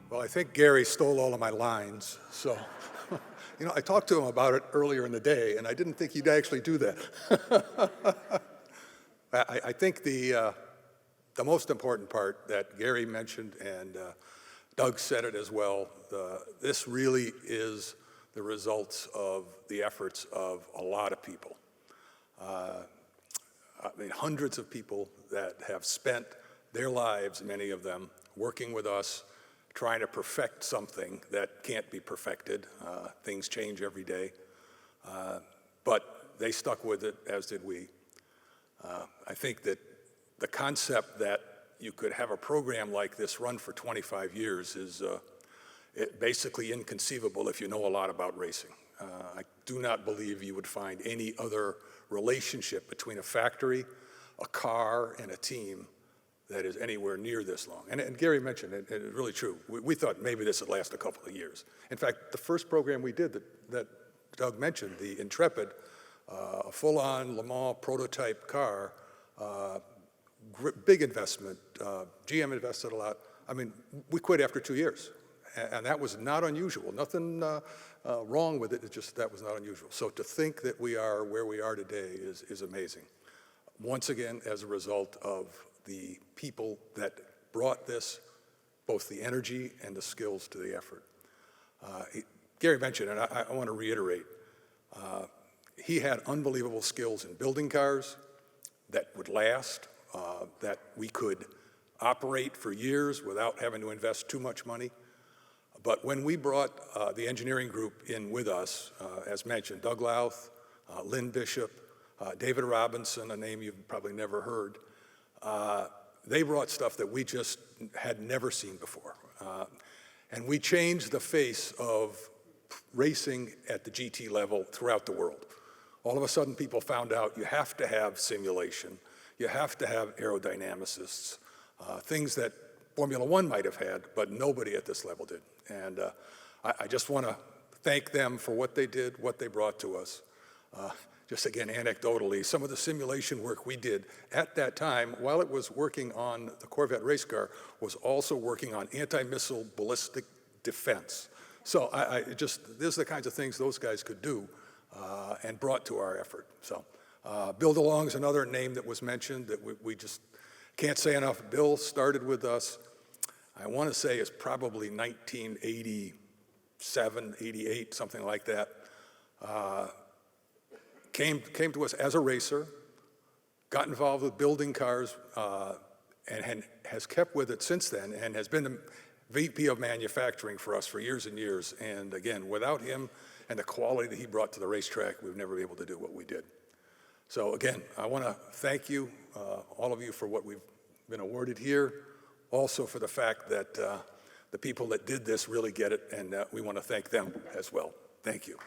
Well, I think Gary stole all of my lines, so, I talked to him about it earlier in the day, and I didn't think he'd actually do that. I think the most important part that Gary mentioned, and Doug said it as well, this really is the results of the efforts of a lot of people. Hundreds of people that have spent their lives, many of them, working with us, trying to perfect something that can't be perfected. Things change every day. But they stuck with it, as did we. I think that the concept that you could have a program like this run for 25 years is basically inconceivable if you know a lot about racing. I do not believe you would find any other relationship between a factory, a car, and a team that is anywhere near this long. And Gary mentioned it, and it's really true. We thought maybe this would last a couple of years. In fact, the first program we did that Doug mentioned, the Intrepid, a full-on Le Mans prototype car, big investment. GM invested a lot. We quit after 2 years, and that was not unusual. Nothing wrong with it, it's just that was not unusual. So to think that we are where we are today is amazing. Once again, as a result of the people that brought this, both the energy and the skills to the effort. Gary mentioned, and I want to reiterate, he had unbelievable skills in building cars that would last, that we could operate for years without having to invest too much money. But when we brought the engineering group in with us, as mentioned, Doug Louth, Lynn Bishop, David Robinson, a name you've probably never heard, they brought stuff that we just had never seen before. And we changed the face of racing at the GT level throughout the world. All of a sudden, people found out you have to have simulation, you have to have aerodynamicists, things that Formula One might have had, but nobody at this level did. And I just want to thank them for what they did, what they brought to us. Just again, anecdotally, some of the simulation work we did at that time, while it was working on the Corvette race car, was also working on anti-missile ballistic defense. So these are the kinds of things those guys could do and brought to our effort. So Bill DeLong is another name that was mentioned that we just can't say enough. Bill started with us, I want to say it's probably 1987, 88, something like that. Came to us as a racer, got involved with building cars, and has kept with it since then, and has been the VP of manufacturing for us for years and years. And again, without him and the quality that he brought to the racetrack, we've never been able to do what we did. So again, I want to thank you, all of you, for what we've been awarded here, also for the fact that the people that did this really get it, and we want to thank them as well. Thank you.